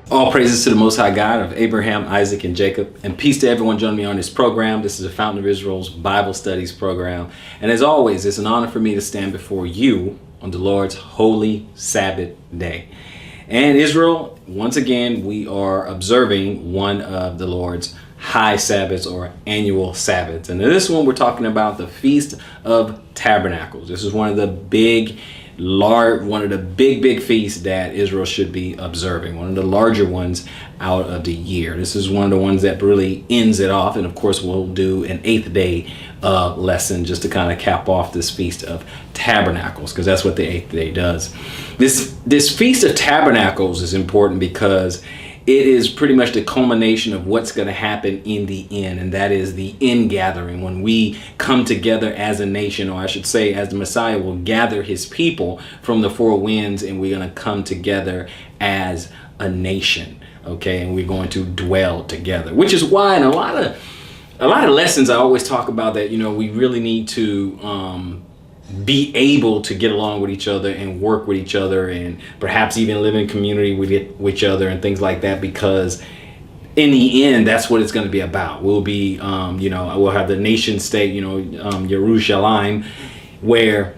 All praises to the Most High God of Abraham, Isaac, and Jacob. And peace to everyone joining me on this program. This is a Fountain of Israel's Bible Studies program. And as always, it's an honor for me to stand before you on the Lord's holy Sabbath day. And Israel, once again, we are observing one of the Lord's high Sabbaths or annual Sabbaths. And in this one, we're talking about the Feast of Tabernacles. This is one of the big feasts that Israel should be observing, one of the larger ones out of the year. This is one of the ones that really ends it off, and of course we'll do an 8th day lesson just to kind of cap off this Feast of Tabernacles, because that's what the 8th day does. This Feast of Tabernacles is important because it is pretty much the culmination of what's going to happen in the end, and that is the ingathering, when we come together as a nation, or I should say as the Messiah will gather his people from the four winds, and we're going to come together as a nation, okay, and we're going to dwell together, which is why in a lot of lessons I always talk about that, we really need to be able to get along with each other and work with each other, and perhaps even live in community with each other and things like that, because in the end that's what it's going to be about. We'll be we'll have the nation state, Jerusalem, where,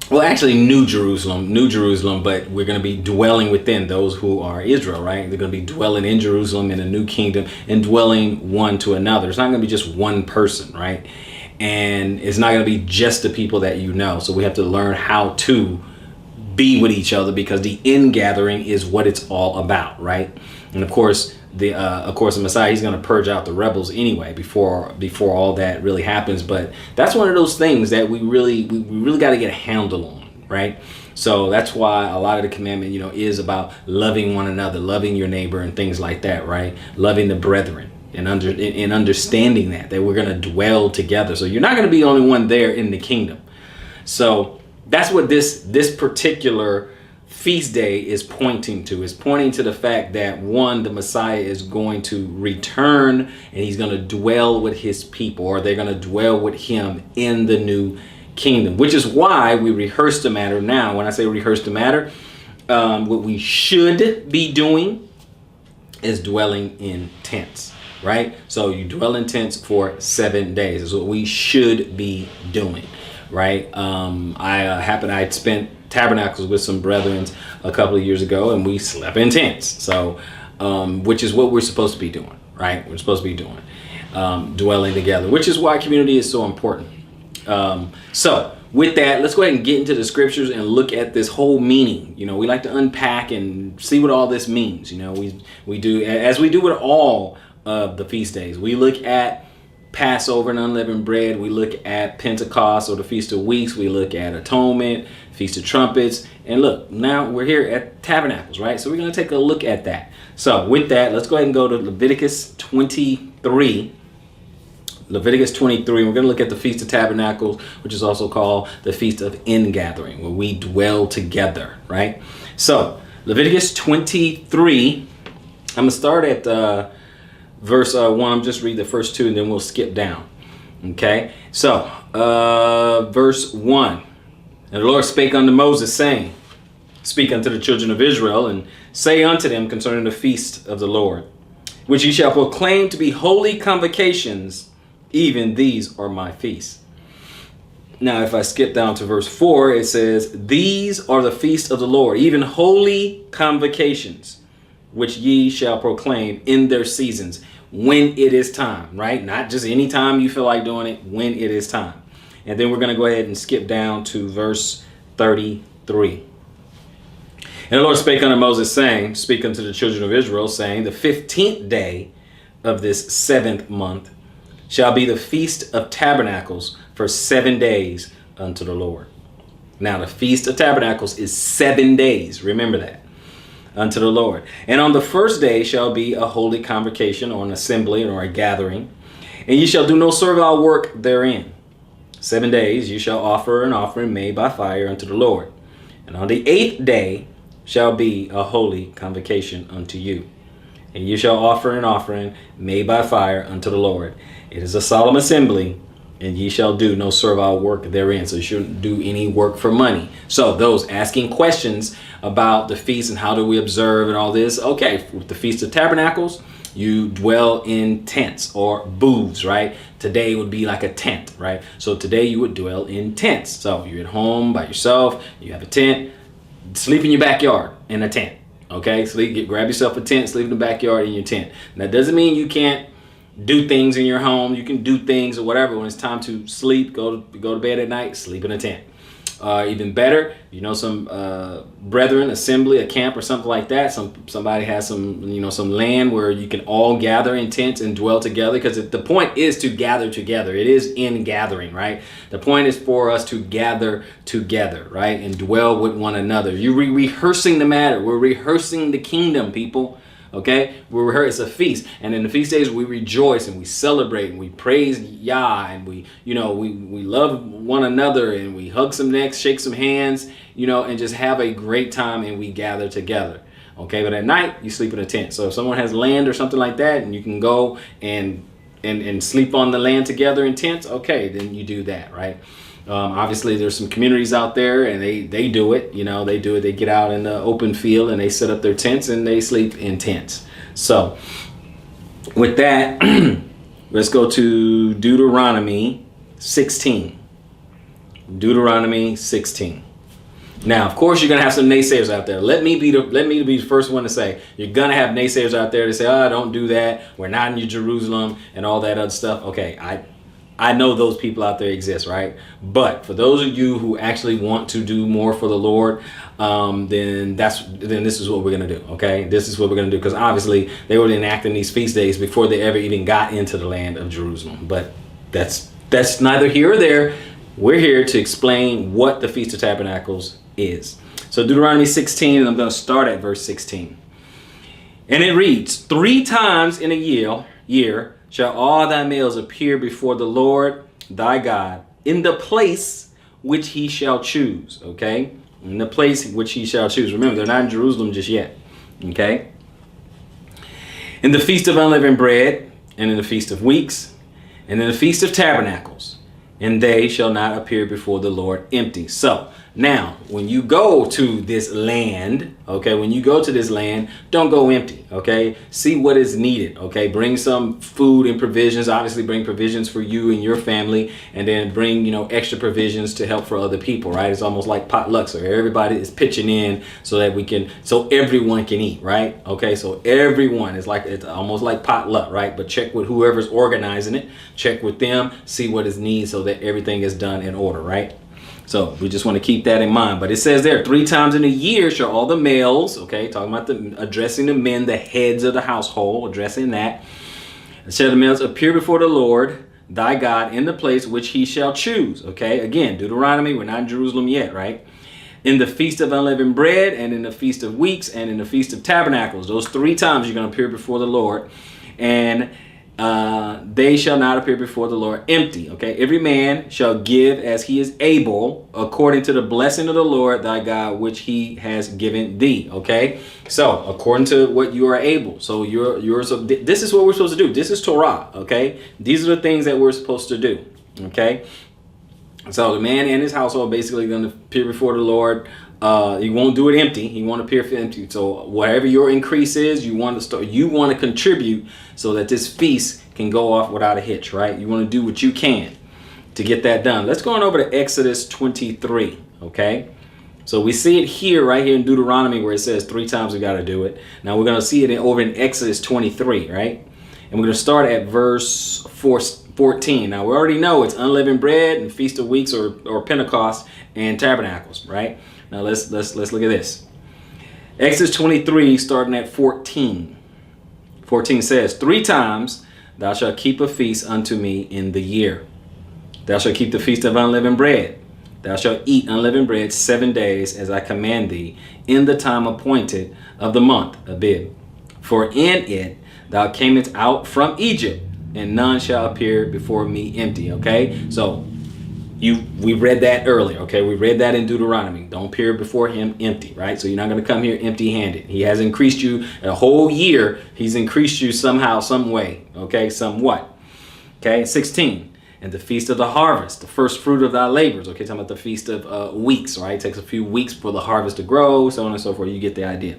well, actually New Jerusalem, but we're going to be dwelling within those who are Israel, right? They're going to be dwelling in Jerusalem in a new kingdom and dwelling one to another. It's not going to be just one person, right? And it's not going to be just the people that you know. So we have to learn how to be with each other, because the ingathering is what it's all about, right? And of course, the Messiah, he's going to purge out the rebels anyway before all that really happens. But that's one of those things that we really got to get a handle on, right? So that's why a lot of the commandment, is about loving one another, loving your neighbor, and things like that, right? Loving the brethren. And understanding that we're going to dwell together. So you're not going to be the only one there in the kingdom. So that's what this particular feast day is pointing to. Is pointing to the fact that, one, the Messiah is going to return, and he's going to dwell with his people, or they're going to dwell with him in the new kingdom, which is why we rehearse the matter now. When I say rehearse the matter, what we should be doing is dwelling in tents. Right? So you dwell in tents for 7 days is what we should be doing. Right? I spent tabernacles with some brethren a couple of years ago, and we slept in tents. So, which is what we're supposed to be doing. Right? We're supposed to be doing dwelling together, which is why community is so important. So with that, let's go ahead and get into the scriptures and look at this whole meaning. We like to unpack and see what all this means. We do, as we do with all of the feast days. We look at Passover and unleavened bread. We look at Pentecost, or the Feast of Weeks. We look at Atonement, Feast of Trumpets. And look, now we're here at Tabernacles, right? So we're going to take a look at that. So with that, let's go ahead and go to Leviticus 23. Leviticus 23. We're going to look at the Feast of Tabernacles, which is also called the Feast of Ingathering, where we dwell together, right? So Leviticus 23, I'm going to start at verse 1. I'm just read the first 2, and then we'll skip down. Okay. So, verse 1. And the Lord spake unto Moses, saying, Speak unto the children of Israel, and say unto them concerning the feast of the Lord, which ye shall proclaim to be holy convocations, even these are my feasts. Now, if I skip down to verse 4, it says, These are the feasts of the Lord, even holy convocations, which ye shall proclaim in their seasons, when it is time, right? Not just any time you feel like doing it, when it is time. And then we're going to go ahead and skip down to verse 33. And the Lord spake unto Moses, saying, Speak unto the children of Israel, saying, The 15th day of this 7th month shall be the Feast of Tabernacles for 7 days unto the Lord. Now, the Feast of Tabernacles is 7 days. Remember that. Unto the Lord. And on the first day shall be a holy convocation, or an assembly, or a gathering, and ye shall do no servile work therein. 7 days you shall offer an offering made by fire unto the Lord. And on the 8th day shall be a holy convocation unto you. And you shall offer an offering made by fire unto the Lord. It is a solemn assembly and ye shall do no servile work therein. So you shouldn't do any work for money. So those asking questions about the feast and how do we observe and all this, okay, with the Feast of Tabernacles, you dwell in tents or booths, right? Today would be like a tent, right? So today you would dwell in tents. So you're at home by yourself, you have a tent, sleep in your backyard in a tent, okay? Grab yourself a tent, sleep in the backyard in your tent. And that doesn't mean you can't do things in your home. You can do things or whatever. When it's time to sleep, go to bed at night, sleep in a tent. Even better, some brethren, assembly, a camp or something like that. Somebody has some land where you can all gather in tents and dwell together, because the point is to gather together. It is in gathering, right? The point is for us to gather together, right? And dwell with one another. You're rehearsing the matter. We're rehearsing the kingdom, people. Okay, it's a feast, and in the feast days we rejoice and we celebrate and we praise Yah, and we love one another, and we hug some necks, shake some hands, and just have a great time, and we gather together. Okay, but at night you sleep in a tent. So if someone has land or something like that, and you can go and sleep on the land together in tents, okay, then you do that, right? Obviously, there's some communities out there, and they do it. They get out in the open field and they set up their tents and they sleep in tents. So, with that, let's go to Deuteronomy 16. Deuteronomy 16. Now, of course, you're gonna have some naysayers out there. Let me be the first one to say, you're gonna have naysayers out there to say, "Oh, don't do that. We're not in New Jerusalem," and all that other stuff. Okay, I know those people out there exist, right? But for those of you who actually want to do more for the Lord, then this is what we're gonna do. Okay, this is what we're gonna do, because obviously they were enacting these feast days before they ever even got into the land of Jerusalem. But that's neither here or there. We're here to explain what the Feast of Tabernacles is. So Deuteronomy 16, and I'm going to start at verse 16. And it reads, 3 times in a year shall all thy males appear before the Lord thy God in the place which he shall choose. Okay? In the place which he shall choose. Remember, they're not in Jerusalem just yet. Okay? In the Feast of Unleavened Bread, and in the Feast of Weeks, and in the Feast of Tabernacles, and they shall not appear before the Lord empty. So now, when you go to this land, okay, don't go empty, okay? See what is needed, okay? Bring some food and provisions. Obviously, bring provisions for you and your family, and then bring, extra provisions to help for other people, right? It's almost like potluck, so everybody is pitching in so everyone can eat, right? Okay, so everyone it's almost like potluck, right? But check with whoever's organizing it, check with them, see what is needed so that everything is done in order, right? So we just want to keep that in mind. But it says there, 3 times in a year shall all the males, okay, talking about addressing the men, the heads of the household, addressing that, shall the males appear before the Lord thy God in the place which he shall choose. Okay, again, Deuteronomy, we're not in Jerusalem yet, right? In the Feast of Unleavened Bread, and in the Feast of Weeks, and in the Feast of Tabernacles. Those 3 times you're going to appear before the Lord. And they shall not appear before the Lord empty. Okay, every man shall give as he is able, according to the blessing of the Lord thy God, which he has given thee. Okay, so according to what you are able. So this is what we're supposed to do. This is Torah. Okay, these are the things that we're supposed to do. Okay, so the man and his household basically going to appear before the Lord. He won't do it empty. He won't appear empty. So whatever your increase is, you want to contribute so that this feast can go off without a hitch, right? You want to do what you can to get that done. Let's go on over to Exodus 23, okay? So we see it here, right here in Deuteronomy, where it says 3 times we got to do it. Now we're going to see it over in Exodus 23, right? And we're going to start at verse 14. Now we already know it's unleavened bread and Feast of Weeks or Pentecost and Tabernacles, right? Now let's look at this. Exodus 23, starting at 14. 14 says, 3 times thou shalt keep a feast unto me in the year. Thou shalt keep the feast of unleavened bread. Thou shalt eat unleavened bread 7 days, as I command thee, in the time appointed of the month Abib. For in it thou camest out from Egypt, and none shall appear before me empty. Okay, so we read that earlier, okay? We read that in Deuteronomy. Don't appear before him empty, right? So you're not going to come here empty-handed. He has increased you a whole year. He's increased you somehow, some way, okay? Somewhat. Okay, 16. And the feast of the harvest, the first fruit of thy labors. Okay, talking about the feast of weeks, right? It takes a few weeks for the harvest to grow, so on and so forth. You get the idea.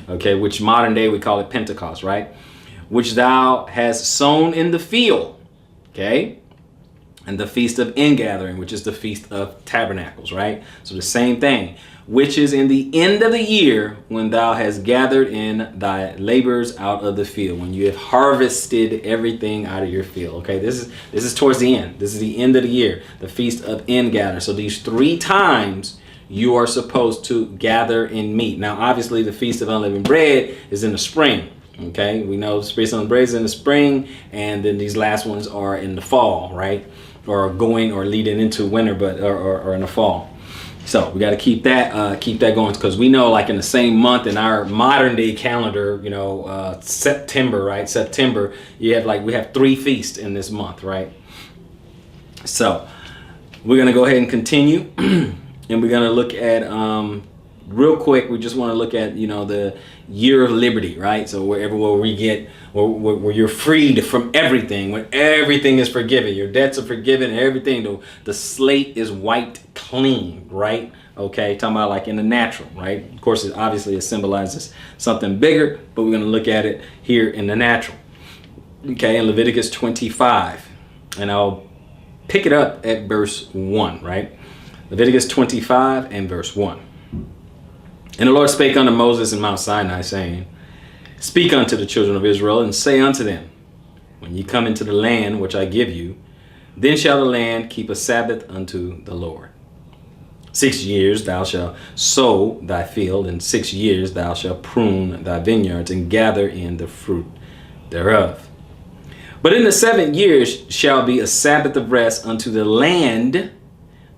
Okay, which modern day we call it Pentecost, right? Which thou hast sown in the field. Okay. And the feast of ingathering, which is the feast of tabernacles, right? So the same thing, which is in the end of the year when thou hast gathered in thy labors out of the field, when you have harvested everything out of your field. Okay, this is towards the end. This is the end of the year, the feast of ingather. So these 3 times you are supposed to gather in meat. Now, obviously, the feast of unleavened bread is in the spring. Okay, we know the feast of unleavened bread is in the spring, and then these last ones are in the fall, right? Or going or leading into winter, but or in the fall. So we got to keep that going, because we know, like in the same month in our modern day calendar, you know, September, right? September, we have 3 feasts in this month, right? So we're gonna go ahead and continue, and we're gonna look at real quick. We just want to look at, you know, the year of liberty, right? So where you're freed from everything, when everything is forgiven, your debts are forgiven, and everything, the slate is wiped clean, right? Okay, talking about like in the natural, right? Of course, it symbolizes something bigger, but we're going to look at it here in the natural. Okay, in Leviticus 25, and I'll pick it up at verse 1, right? Leviticus 25 and verse 1. And the Lord spake unto Moses in Mount Sinai, saying, Speak unto the children of Israel, and say unto them, When ye come into the land which I give you, then shall the land keep a Sabbath unto the Lord. 6 years thou shalt sow thy field, and 6 years thou shalt prune thy vineyards, and gather in the fruit thereof. But in the 7th year shall be a Sabbath of rest unto the land,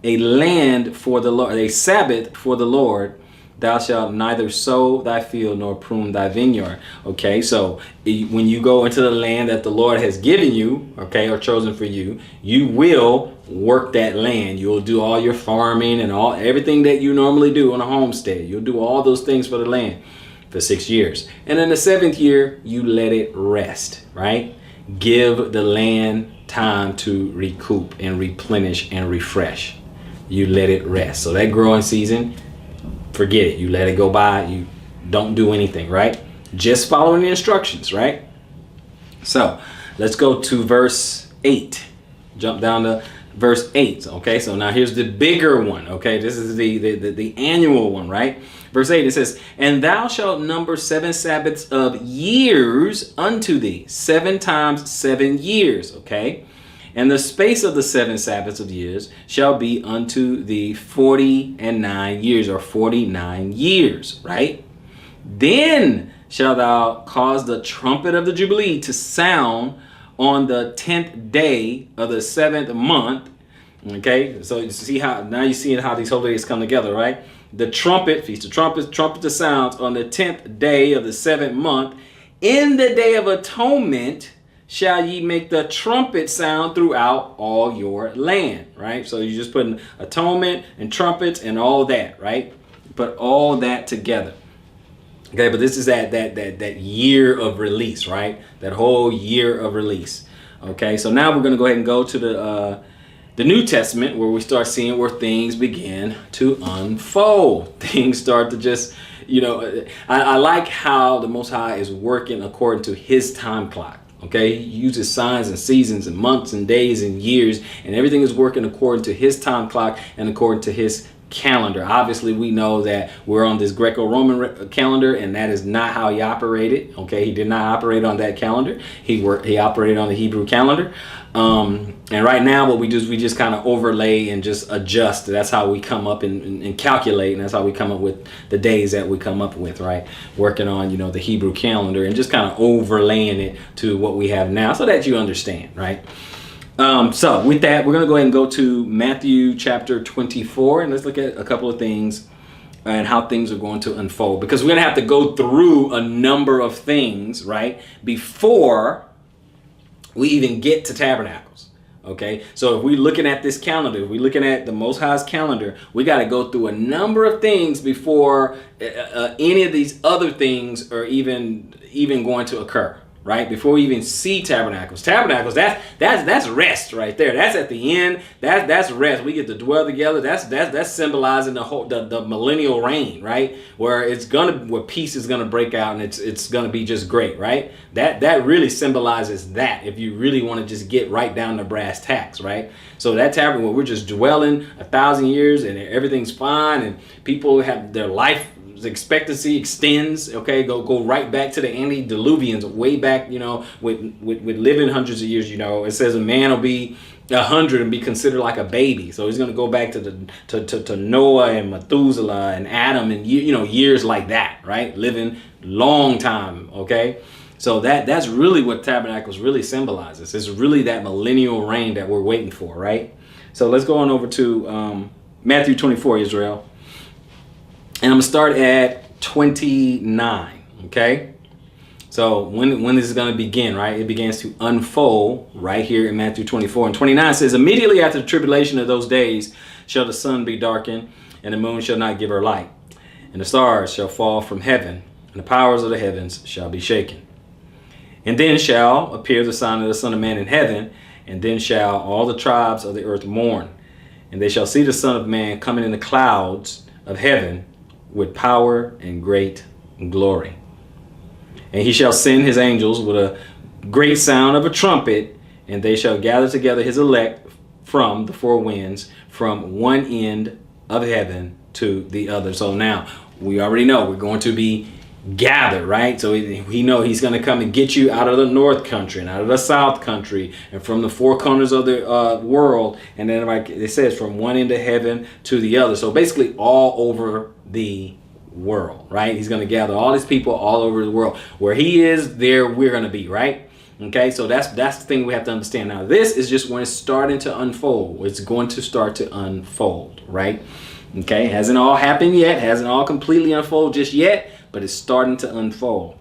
a land for the Lord, a Sabbath for the Lord. Thou shalt neither sow thy field nor prune thy vineyard. Okay, so when you go into the land that the Lord has given you, okay, or chosen for you, you will work that land. You'll do all your farming and everything that you normally do on a homestead. You'll do all those things for the land for 6 years. And in the 7th year, you let it rest, right? Give the land time to recoup and replenish and refresh. You let it rest. So that growing season, forget it. You let it go by. You don't do anything, right? Just following the instructions, right? So let's go to verse 8. Jump down to verse 8. Okay, so now here's the bigger one. Okay, this is the annual one, right? Verse 8, it says, And thou shalt number 7 Sabbaths of years unto thee. 7 times 7 years, okay? And the space of the 7 Sabbaths of years shall be unto thee 49 years, or 49 years, right? Then shalt thou cause the trumpet of the Jubilee to sound on the 10th day of the 7th month. Okay, so you see how now you're seeing how these holy days come together, right? The trumpet, feast of trumpets, trumpet to sounds on the 10th day of the 7th month. In the day of atonement shall ye make the trumpet sound throughout all your land, right? So you're just putting atonement and trumpets and all that, right? Put all that together. Okay, but this is that year of release, right? That whole year of release. Okay, so now we're going to go ahead and go to the New Testament, where we start seeing where things begin to unfold. Things start to just, you know, I like how the Most High is working according to his time clock. Okay, he uses signs and seasons and months and days and years, and everything is working according to his time clock and according to his calendar. Obviously, we know that we're on this Greco-Roman calendar, and that is not how he operated. Okay, he did not operate on that calendar. He operated on the Hebrew calendar. And right now what we do is we just kind of overlay and just adjust. That's how we come up and calculate, and that's how we come up with the days that we come up with, right? Working on, you know, the Hebrew calendar and just kind of overlaying it to what we have now so that you understand, right? So with that, we're going to go ahead and go to Matthew chapter 24, and let's look at a couple of things and how things are going to unfold, because we're going to have to go through a number of things, right, before we even get to Tabernacles. Okay, so if we're looking at this calendar, if we're looking at the Most High's calendar, we got to go through a number of things before any of these other things are even going to occur. right? Before we even see tabernacles. Tabernacles, that's rest right there. That's at the end. That's rest. We get to dwell together. That's symbolizing the millennial reign, right? Where peace is gonna break out, and it's gonna be just great, right? That really symbolizes that, if you really want to just get right down to brass tacks, right? So that tabernacle where we're just dwelling 1,000 years and everything's fine and people have their life expectancy extends, okay, go right back to the antediluvians, way back, with living hundreds of years. It says a man will be 100 and be considered like a baby. So he's going to go back to Noah and Methuselah and Adam and years like that, right? Living long time, okay. So that's really what tabernacles really symbolizes. It's really that millennial reign that we're waiting for, right? So let's go on over to Matthew 24, Israel. And I'm going to start at 29, okay? So when this is going to begin, right? It begins to unfold right here in Matthew 24. And 29 says, immediately after the tribulation of those days shall the sun be darkened, and the moon shall not give her light, and the stars shall fall from heaven, and the powers of the heavens shall be shaken. And then shall appear the sign of the Son of Man in heaven, and then shall all the tribes of the earth mourn, and they shall see the Son of Man coming in the clouds of heaven with power and great glory. And he shall send his angels with a great sound of a trumpet, and they shall gather together his elect from the four winds, from one end of heaven to the other. So now we already know we're going to be gathered, right? So we know he's going to come and get you out of the north country and out of the south country and from the four corners of the world. And then, like it says, from one end of heaven to the other. So basically all over the world, right? He's going to gather all these people all over the world. Where he is, there we're going to be, right? Okay, so that's the thing we have to understand. Now, this is just when it's starting to unfold. It's going to start to unfold, right? Okay, hasn't all happened yet. Hasn't all completely unfolded just yet, but it's starting to unfold.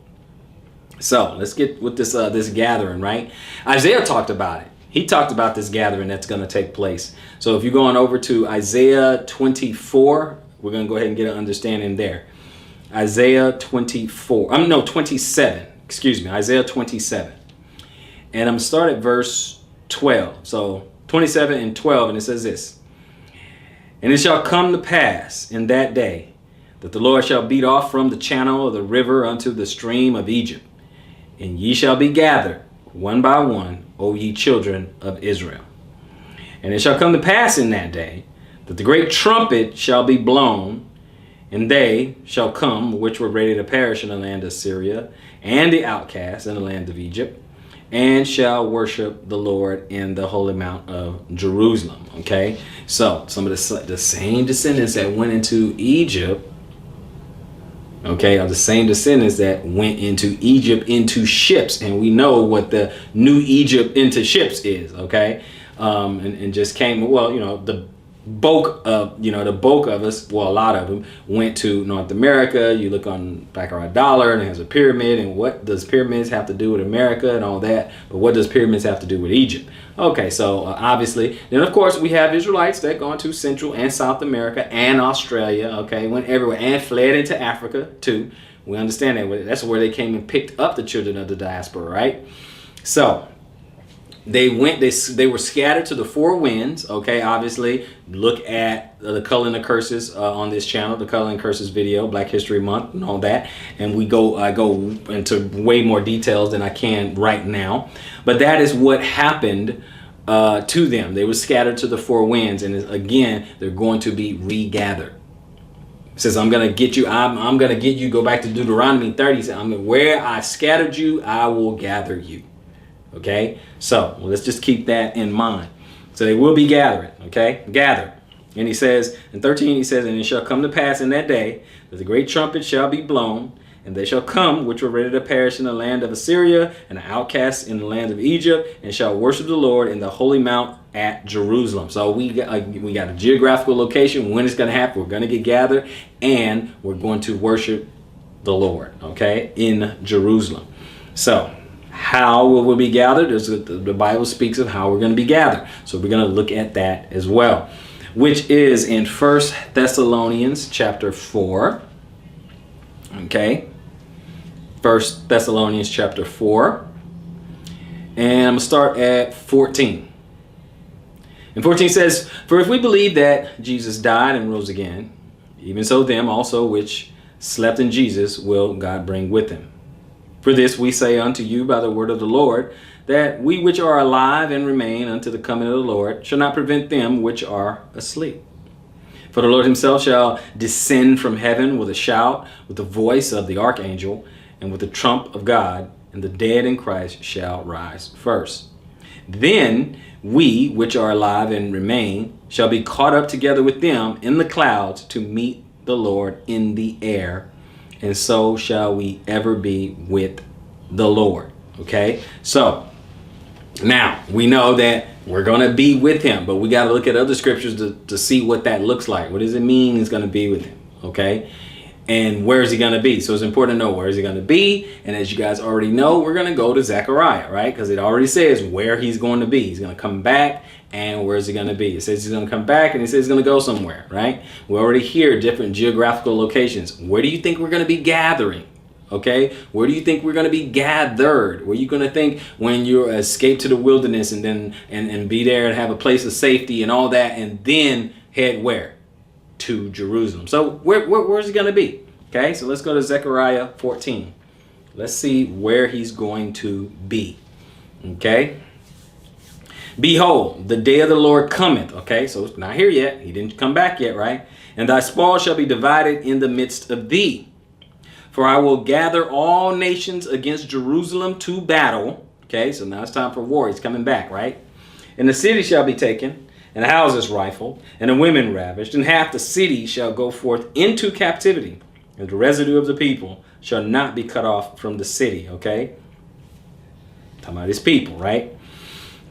So let's get with this gathering, right? Isaiah talked about it. He talked about this gathering that's going to take place. So if you're going over to Isaiah 24, we're going to go ahead and get an understanding there. Isaiah 27. Excuse me, Isaiah 27. And I'm going to start at verse 12. So 27 and 12, and it says this. And it shall come to pass in that day that the Lord shall beat off from the channel of the river unto the stream of Egypt. And ye shall be gathered one by one, O ye children of Israel. And it shall come to pass in that day that the great trumpet shall be blown, and they shall come which were ready to perish in the land of Syria, and the outcasts in the land of Egypt, and shall worship the Lord in the holy mount of Jerusalem. Okay, so some of the same descendants that went into Egypt, okay, are the same descendants that went into Egypt into ships, and we know what the new Egypt into ships is. Okay, and just came. Well, the bulk of us, well, a lot of them went to North America. You look on back of our dollar and it has a pyramid, and what does pyramids have to do with America and all that? But what does pyramids have to do with Egypt? Okay, so obviously, then of course we have Israelites that gone to Central and South America and Australia, okay, went everywhere and fled into Africa too. We understand that. That's where they came and picked up the children of the diaspora, right? So they were scattered to the four winds. Okay, obviously, look at the Color and the Curses on this channel, the Color and Curses video, Black History Month, and all that. And I go into way more details than I can right now. But that is what happened to them. They were scattered to the four winds, and again, they're going to be regathered. It says, I'm going to get you. I'm going to get you. Go back to Deuteronomy 30. Says, where I scattered you, I will gather you. Okay, so let's just keep that in mind. So they will be gathering, okay, gathered. And he says in 13, he says, and it shall come to pass in that day that the great trumpet shall be blown, and they shall come which were ready to perish in the land of Assyria, and the outcasts in the land of Egypt, and shall worship the Lord in the holy mount at Jerusalem. So we got a geographical location when it's going to happen. We're going to get gathered, and we're going to worship the Lord, okay, in Jerusalem. So how will we be gathered? The Bible speaks of how we're going to be gathered. So we're going to look at that as well, which is in 1 Thessalonians chapter 4. Okay. 1 Thessalonians chapter 4. And I'm going to start at 14. And 14 says, "For if we believe that Jesus died and rose again, even so them also which slept in Jesus will God bring with him. For this we say unto you by the word of the Lord, that we which are alive and remain unto the coming of the Lord shall not prevent them which are asleep. For the Lord himself shall descend from heaven with a shout, with the voice of the archangel, and with the trump of God, and the dead in Christ shall rise first. Then we which are alive and remain shall be caught up together with them in the clouds to meet the Lord in the air, and so shall we ever be with the Lord." Okay, so now we know that we're going to be with him, but we got to look at other scriptures to see what that looks like. What does it mean he's going to be with him? Okay, and where is he going to be? So it's important to know where is he going to be. And as you guys already know, we're going to go to Zechariah, right? Because it already says where he's going to be. He's going to come back. And where is he going to be? It says he's going to come back, and it says he's going to go somewhere, right? We already hear different geographical locations. Where do you think we're going to be gathering? Okay, where do you think we're going to be gathered? Where are you going to think when you escape to the wilderness and then and be there and have a place of safety and all that, and then head where? To Jerusalem. So where's he going to be? Okay, so let's go to Zechariah 14. Let's see where he's going to be. Okay. "Behold, the day of the Lord cometh." Okay, so it's not here yet. He didn't come back yet, right? "And thy spoil shall be divided in the midst of thee. For I will gather all nations against Jerusalem to battle." Okay, so now it's time for war. He's coming back, right? "And the city shall be taken, and the houses rifled, and the women ravished, and half the city shall go forth into captivity, and the residue of the people shall not be cut off from the city." Okay, talking about his people, right?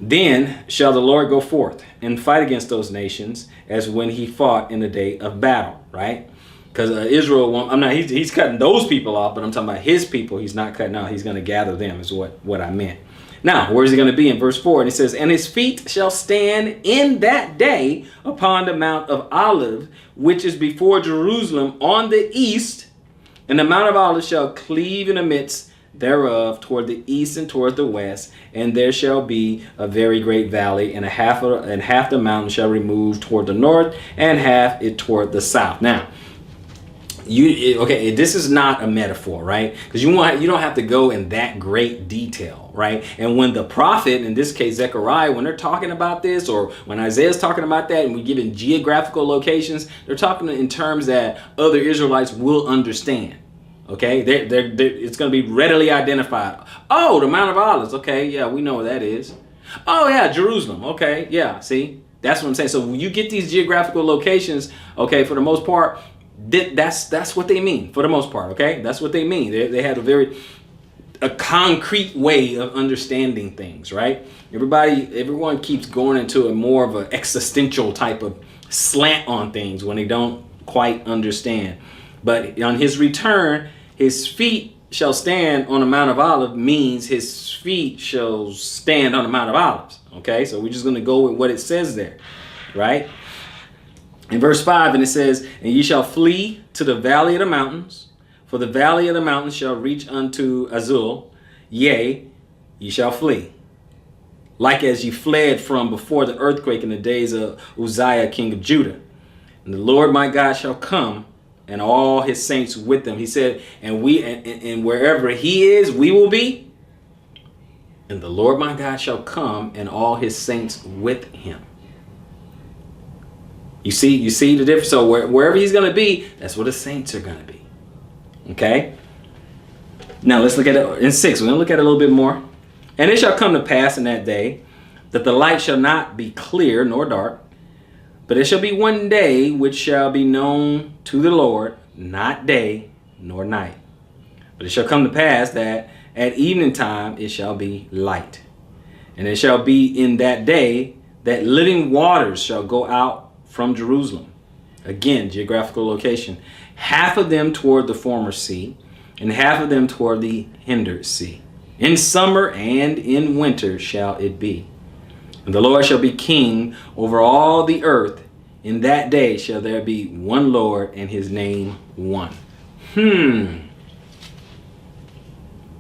"Then shall the Lord go forth and fight against those nations as when he fought in the day of battle," right? Because Israel, he's cutting those people off, but I'm talking about his people. He's not cutting out. He's going to gather them is what I meant. Now, where is he going to be in verse 4? And it says, "And his feet shall stand in that day upon the Mount of Olives, which is before Jerusalem on the east, and the Mount of Olives shall cleave in the midst thereof toward the east and toward the west, and there shall be a very great valley, and half the mountain shall remove toward the north, and half it toward the south." Now, this is not a metaphor, right? Because you don't have to go in that great detail, right? And when the prophet, in this case Zechariah, when they're talking about this, or when Isaiah's talking about that, and we're given geographical locations, they're talking in terms that other Israelites will understand. Okay, it's going to be readily identified. Oh, the Mount of Olives. Okay, yeah, we know where that is. Oh, yeah, Jerusalem. Okay, yeah, see, that's what I'm saying. So when you get these geographical locations, okay, for the most part, that's what they mean. For the most part, okay, that's what they mean. They had a concrete way of understanding things, right? Everyone keeps going into a more of an existential type of slant on things when they don't quite understand. But on his return, his feet shall stand on the Mount of Olives means his feet shall stand on the Mount of Olives. Okay, so we're just going to go with what it says there, right? In verse 5, and it says, "And ye shall flee to the valley of the mountains, for the valley of the mountains shall reach unto Azul. Yea, ye shall flee, like as ye fled from before the earthquake in the days of Uzziah king of Judah. And the Lord my God shall come, and all his saints with them." He said, and wherever he is, we will be. "And the Lord my God shall come, and all his saints with him." You see the difference. So wherever he's going to be, that's where the saints are going to be. Okay. Now let's look at it in 6. We're going to look at it a little bit more. "And it shall come to pass in that day that the light shall not be clear nor dark, but it shall be one day which shall be known to the Lord, not day nor night. But it shall come to pass that at evening time it shall be light. And it shall be in that day that living waters shall go out from Jerusalem." Again, geographical location. "Half of them toward the former sea, and half of them toward the hinder sea. In summer and in winter shall it be. And the Lord shall be king over all the earth. In that day shall there be one Lord, and his name one."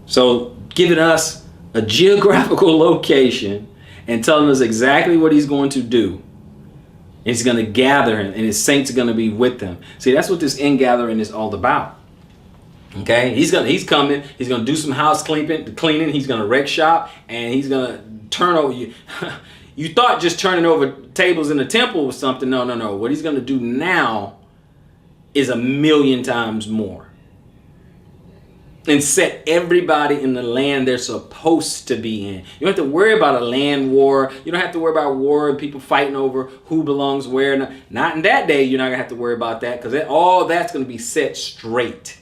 So giving us a geographical location and telling us exactly what he's going to do. He's going to gather him, and his saints are going to be with him. See, that's what this ingathering is all about. Okay, he's coming. He's going to do some house cleaning. He's going to wreck shop, and he's going to turn over you. You thought just turning over tables in the temple was something. No. What he's going to do now is 1,000,000 times more. And set everybody in the land they're supposed to be in. You don't have to worry about a land war. You don't have to worry about war and people fighting over who belongs where. Not in that day, you're not going to have to worry about that, because all that's going to be set straight.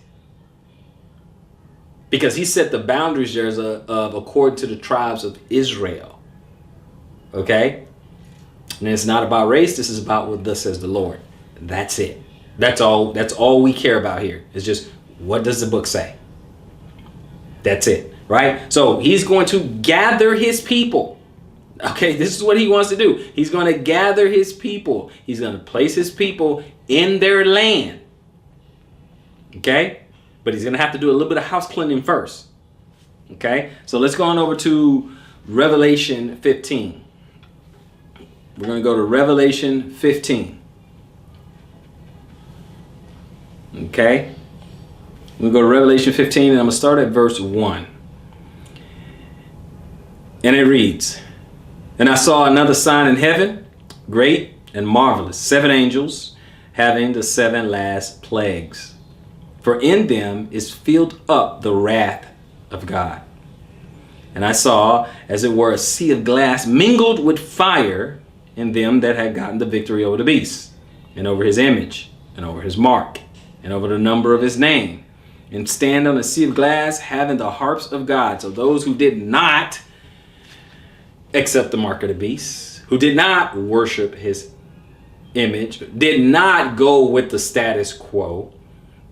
Because he set the boundaries there of according to the tribes of Israel. Okay? And it's not about race. This is about what thus says the Lord. That's it. That's all we care about here. It's just, what does the book say? That's it, right? So he's going to gather his people. Okay, this is what he wants to do. He's going to gather his people. He's going to place his people in their land. Okay? But he's going to have to do a little bit of house cleaning first. Okay? So let's go on over to Revelation 15. We're going to go to Revelation 15. Okay? We'll go to Revelation 15, and I'm going to start at verse 1. And it reads, "And I saw another sign in heaven, great and marvelous, 7 angels, having the 7 last plagues. For in them is filled up the wrath of God. And I saw, as it were, a sea of glass mingled with fire in them that had gotten the victory over the beast, and over his image, and over his mark, and over the number of his name. And stand on a sea of glass, having the harps of God." So those who did not accept the mark of the beast, who did not worship his image, did not go with the status quo,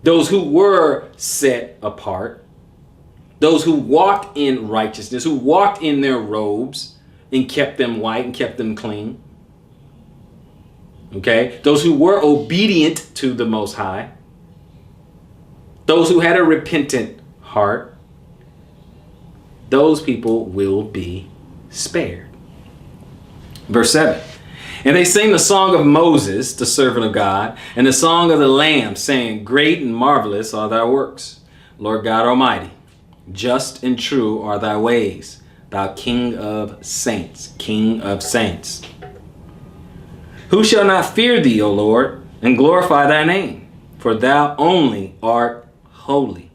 those who were set apart, those who walked in righteousness, who walked in their robes and kept them white and kept them clean. Okay? Those who were obedient to the Most High. Those who had a repentant heart, those people will be spared. Verse 7. "And they sing the song of Moses, the servant of God, and the song of the Lamb, saying, Great and marvelous are thy works, Lord God Almighty. Just and true are thy ways, thou King of saints, King of saints. Who shall not fear thee, O Lord, and glorify thy name? For thou only art holy.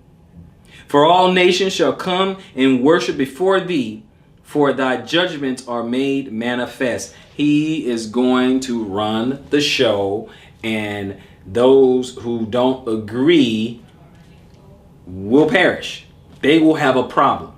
For all nations shall come and worship before thee, for thy judgments are made manifest." He is going to run the show, and those who don't agree will perish. They will have a problem.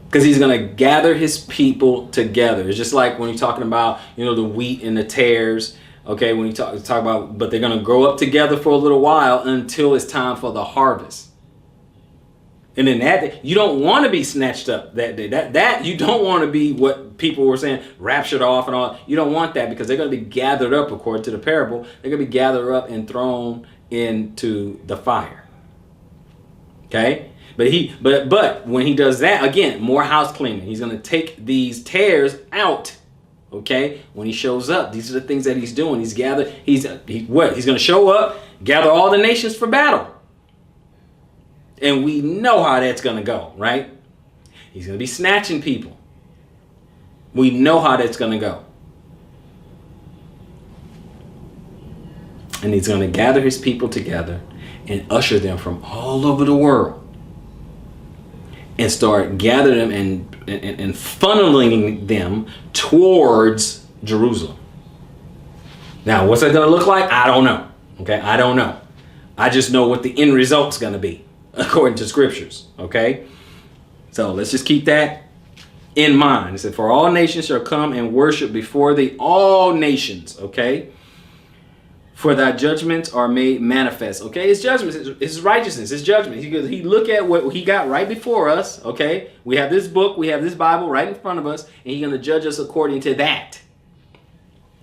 Because he's going to gather his people together. It's just like when you're talking about, the wheat and the tares. Okay, when you talk about, but they're going to grow up together for a little while until it's time for the harvest. And then that, you don't want to be snatched up that day. That you don't want to be what people were saying, raptured off and all. You don't want that, because they're going to be gathered up according to the parable. They're going to be gathered up and thrown into the fire. Okay? But when he does that, again, more house cleaning. He's going to take these tares out. Okay, when he shows up, these are the things that he's doing. He's going to show up, gather all the nations for battle. And we know how that's going to go, right? He's going to be snatching people. We know how that's going to go. And he's going to gather his people together and usher them from all over the world, and start gathering them and funneling them towards Jerusalem. Now, what's that going to look like? I don't know. Okay, I don't know. I just know what the end result's going to be according to scriptures. Okay, so let's just keep that in mind. It said, "For all nations shall come and worship before thee." All nations. Okay. "For thy judgments are made manifest." Okay, his judgments, his righteousness, his judgment. He look at what he got right before us. Okay, we have this book, we have this Bible right in front of us, and he's going to judge us according to that.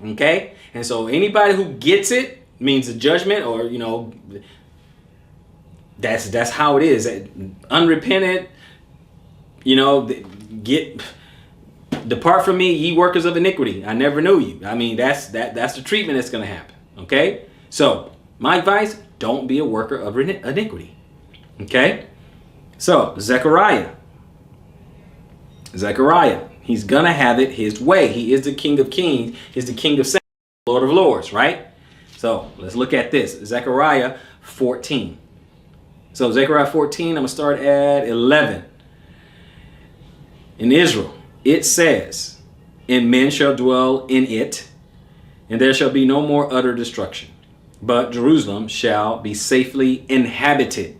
Okay, and so anybody who gets it means the judgment, or That's how it is. Unrepentant, depart from me, ye workers of iniquity. I never knew you. I mean, that's the treatment that's going to happen. Okay? So, my advice, don't be a worker of iniquity. Okay? So, Zechariah, he's going to have it his way. He is the King of Kings. He's the King of Saints, Lord of Lords, right? So, let's look at this. Zechariah 14. So, Zechariah 14, I'm going to start at 11. In Israel, it says, and men shall dwell in it, and there shall be no more utter destruction, but Jerusalem shall be safely inhabited.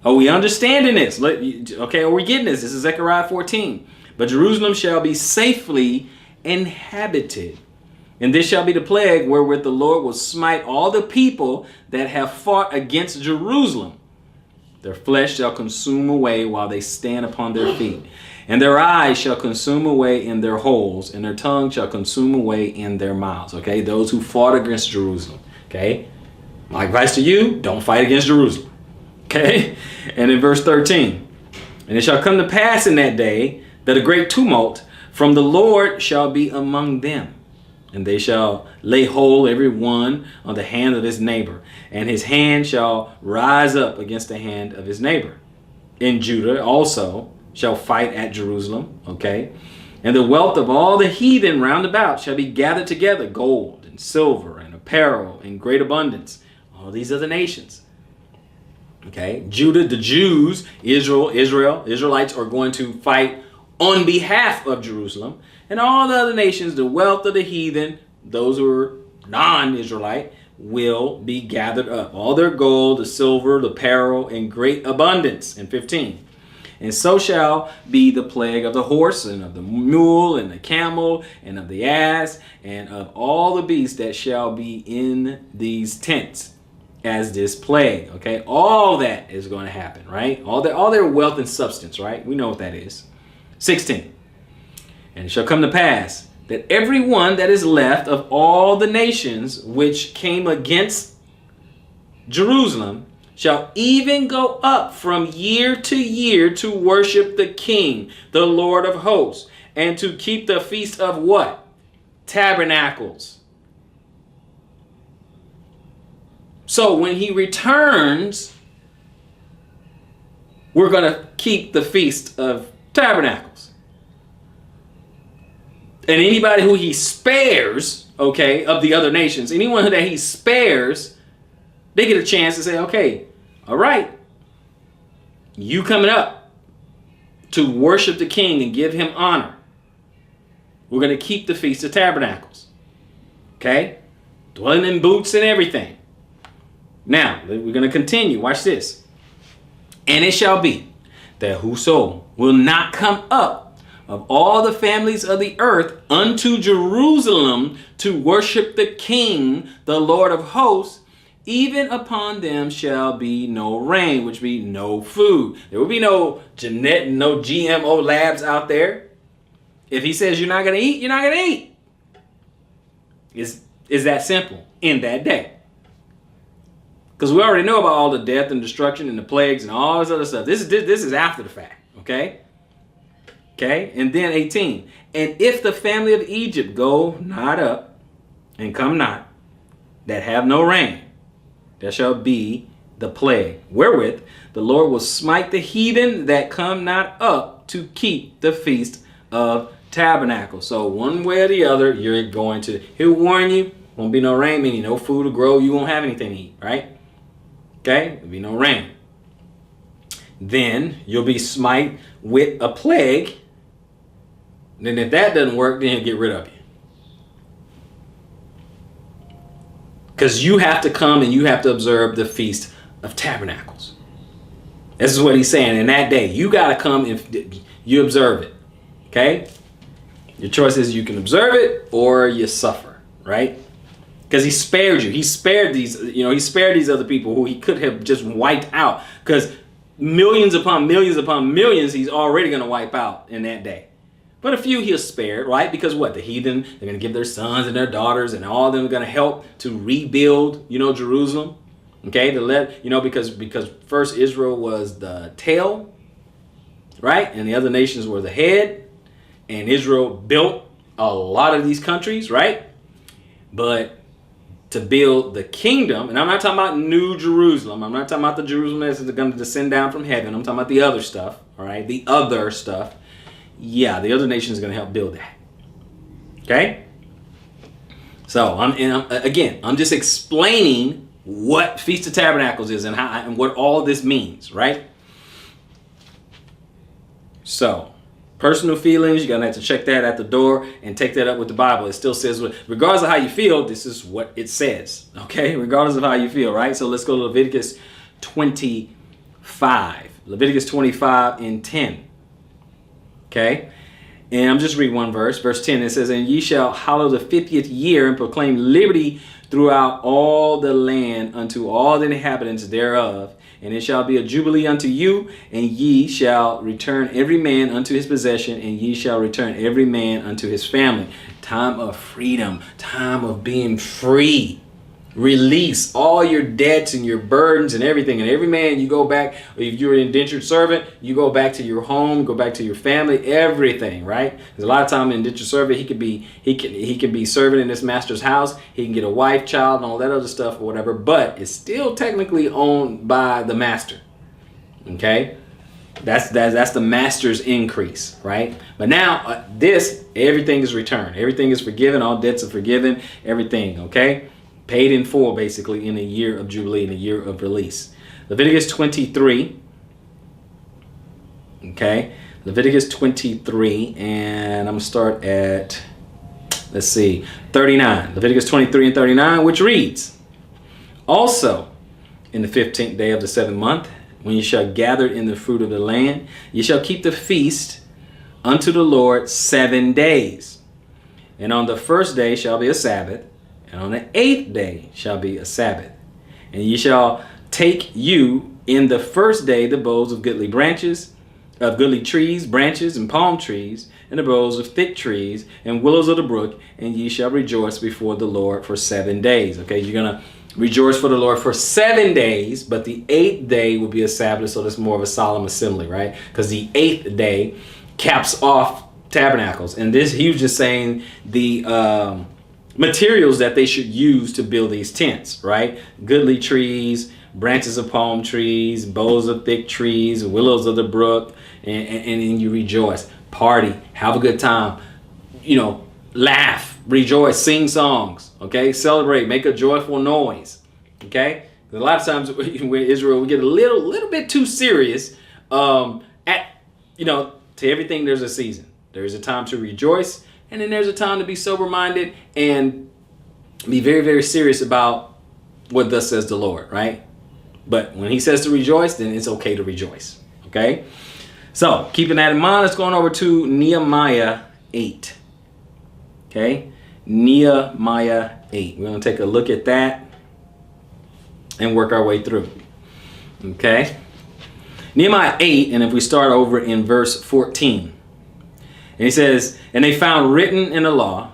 Are we understanding this? Okay, are we getting this? This is Zechariah 14. But Jerusalem shall be safely inhabited. And this shall be the plague wherewith the Lord will smite all the people that have fought against Jerusalem. Their flesh shall consume away while they stand upon their feet. And their eyes shall consume away in their holes, and their tongue shall consume away in their mouths. Okay, those who fought against Jerusalem. Okay, my advice to you, don't fight against Jerusalem. Okay, and in verse 13, and it shall come to pass in that day that a great tumult from the Lord shall be among them. And they shall lay hold every one on the hand of his neighbor, and his hand shall rise up against the hand of his neighbor. In Judah also shall fight at Jerusalem, okay? And the wealth of all the heathen round about shall be gathered together, gold and silver and apparel in great abundance. All these other nations, okay? Judah, the Jews, Israelites are going to fight on behalf of Jerusalem. And all the other nations, the wealth of the heathen, those who are non-Israelite, will be gathered up. All their gold, the silver, the apparel in great abundance. In 15. And so shall be the plague of the horse and of the mule and the camel and of the ass and of all the beasts that shall be in these tents as this plague. Okay, all that is going to happen, right? All their wealth and substance, right? We know what that is. 16. And it shall come to pass that every one that is left of all the nations which came against Jerusalem shall even go up from year to year to worship the King, the Lord of hosts, and to keep the feast of what? Tabernacles. So when he returns, we're going to keep the feast of Tabernacles. And anybody who he spares, okay, of the other nations, anyone that he spares, they get a chance to say, okay, all right, you coming up to worship the King and give him honor. We're going to keep the Feast of Tabernacles. Okay? Dwelling in boots and everything. Now, we're going to continue. Watch this. And it shall be that whoso will not come up of all the families of the earth unto Jerusalem to worship the King, the Lord of hosts, even upon them shall be no rain, which be no food. There will be no GMO labs out there. If he says you're not going to eat, you're not going to eat. It's that simple in that day. Because we already know about all the death and destruction and the plagues and all this other stuff. This is after the fact, okay? Okay, and then 18. And if the family of Egypt go not up and come not, that have no rain, there shall be the plague, wherewith the Lord will smite the heathen that come not up to keep the feast of Tabernacle. So one way or the other, you're going to, he'll warn you, won't be no rain, meaning no food to grow, you won't have anything to eat, right? Okay, there'll be no rain. Then you'll be smite with a plague. Then if that doesn't work, then he'll get rid of you. Because you have to come and you have to observe the Feast of Tabernacles. This is what he's saying. In that day, you got to come and you observe it. Okay? Your choice is you can observe it or you suffer, right? Because he spared you. He spared these, he spared these other people who he could have just wiped out. Because millions upon millions upon millions he's already going to wipe out in that day. But a few he'll spare, right? Because what? The heathen, they're going to give their sons and their daughters and all of them are going to help to rebuild, Jerusalem. Okay, because first Israel was the tail, right? And the other nations were the head. And Israel built a lot of these countries, right? But to build the kingdom, and I'm not talking about New Jerusalem. I'm not talking about the Jerusalem that's going to descend down from heaven. I'm talking about the other stuff, all right? The other stuff. Yeah, the other nation is going to help build that. Okay? So, I'm just explaining what Feast of Tabernacles is and what all this means, right? So, personal feelings, you're going to have to check that at the door and take that up with the Bible. It still says, regardless of how you feel, this is what it says. Okay? Regardless of how you feel, right? So let's go to Leviticus 25. Leviticus 25 and 10. Okay? And I'm just reading one verse. Verse 10, it says, and ye shall hallow the 50th year and proclaim liberty throughout all the land unto all the inhabitants thereof. And it shall be a jubilee unto you, and ye shall return every man unto his possession, and ye shall return every man unto his family. Time of freedom, time of being free. Release all your debts and your burdens and everything. And every man, you go back, if you're an indentured servant, you go back to your home, go back to your family, everything, right? Because a lot of time an indentured servant, he can be serving in his master's house. He can get a wife, child, and all that other stuff or whatever, but it's still technically owned by the master. Okay? That's the master's increase, right? But now everything is returned. Everything is forgiven. All debts are forgiven. Everything, okay? Paid in full, basically, in a year of Jubilee, in a year of release. Leviticus 23. Okay. Leviticus 23. And I'm going to start at, 39. Leviticus 23 and 39, which reads, also, in the 15th day of the 7th month, when you shall gather in the fruit of the land, you shall keep the feast unto the Lord 7 days. And on the first day shall be a Sabbath. And on the 8th day shall be a Sabbath. And ye shall take you in the first day the boughs of goodly trees, branches, and palm trees, and the boughs of thick trees, and willows of the brook, and ye shall rejoice before the Lord for 7 days. Okay, you're going to rejoice for the Lord for 7 days, but the 8th day will be a Sabbath, so that's more of a solemn assembly, right? Because the 8th day caps off Tabernacles. And he was just saying the materials that they should use to build these tents, right? Goodly trees, branches of palm trees, boughs of thick trees, willows of the brook, and you rejoice, party, have a good time, laugh, rejoice, sing songs, okay? Celebrate, make a joyful noise, okay? A lot of times with Israel, we get a little bit too serious. To everything there's a season. There's a time to rejoice. And then there's a time to be sober-minded and be very, very serious about what thus says the Lord, right? But when he says to rejoice, then it's okay to rejoice, okay? So, keeping that in mind, let's go on over to Nehemiah 8, okay? Nehemiah 8. We're going to take a look at that and work our way through, okay? Nehemiah 8, and if we start over in verse 14, and he says, and they found written in the law,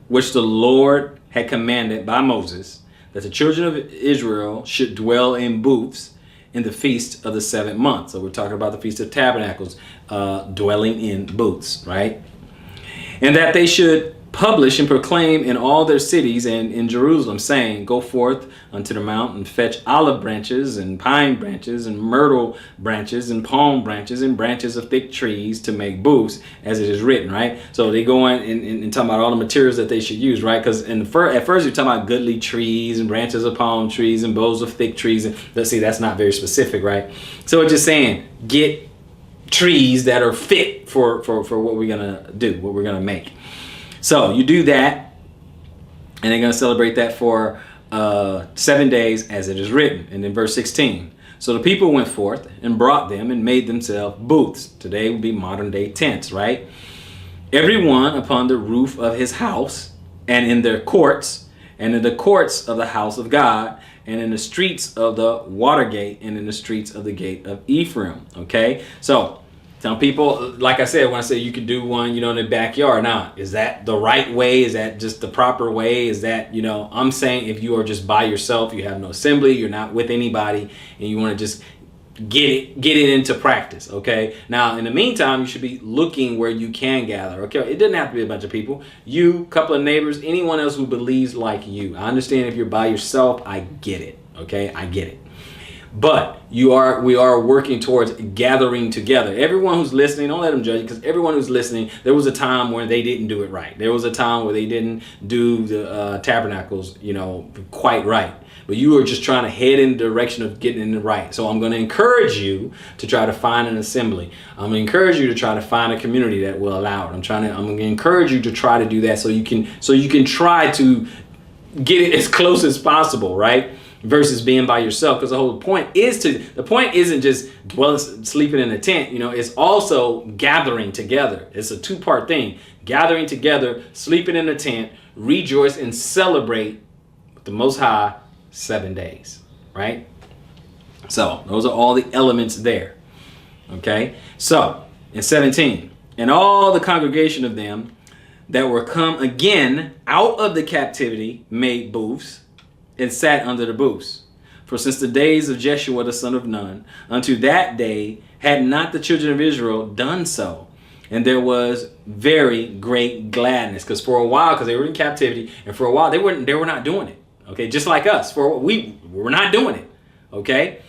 which the Lord had commanded by Moses, that the children of Israel should dwell in booths in the feast of the 7th month. So we're talking about the Feast of Tabernacles, dwelling in booths, right? And that they should publish and proclaim in all their cities and in Jerusalem, saying, go forth unto the mount and fetch olive branches and pine branches and myrtle branches and palm branches and branches of thick trees to make booths, as it is written, right? So they go in and talk about all the materials that they should use, right? Because at first you're talking about goodly trees and branches of palm trees and boughs of thick trees. And let's see, that's not very specific, right? So it's just saying, get trees that are fit for what we're going to do, what we're going to make. So you do that, and they're going to celebrate that for 7 days, as it is written. And in verse 16, so the people went forth and brought them and made themselves booths. Today would be modern day tents, right? Everyone upon the roof of his house, and in their courts, and in the courts of the house of God, and in the streets of the water gate, and in the streets of the gate of Ephraim. Okay, so Some people, like I said, when I say you could do one, in the backyard. Now, is that the right way? Is that just the proper way? Is that, I'm saying if you are just by yourself, you have no assembly, you're not with anybody, and you want to just get it into practice. Okay. Now, in the meantime, you should be looking where you can gather. Okay. It doesn't have to be a bunch of people. You, couple of neighbors, anyone else who believes like you. I understand if you're by yourself. I get it. Okay. I get it. But we are working towards gathering together. Everyone who's listening, don't let them judge you, because everyone who's listening, there was a time where they didn't do it right. There was a time where they didn't do the tabernacles, quite right. But you are just trying to head in the direction of getting it right. So I'm going to encourage you to try to find an assembly. I'm going to encourage you to try to find a community that will allow it. I'm going to encourage you to try to do that so you can try to get it as close as possible, right? Versus being by yourself, because the point isn't just sleeping in a tent. It's also gathering together. It's a two-part thing: gathering together, sleeping in a tent, rejoice and celebrate with the Most High 7 days. Right. So those are all the elements there. Okay. So in 17, and all the congregation of them that were come again out of the captivity made booths, and sat under the booths. For since the days of Jeshua the son of Nun, unto that day had not the children of Israel done so. And there was very great gladness. Because for a while, because they were in captivity, and for a while they were not doing it. Okay, just like us. We were not doing it. Okay?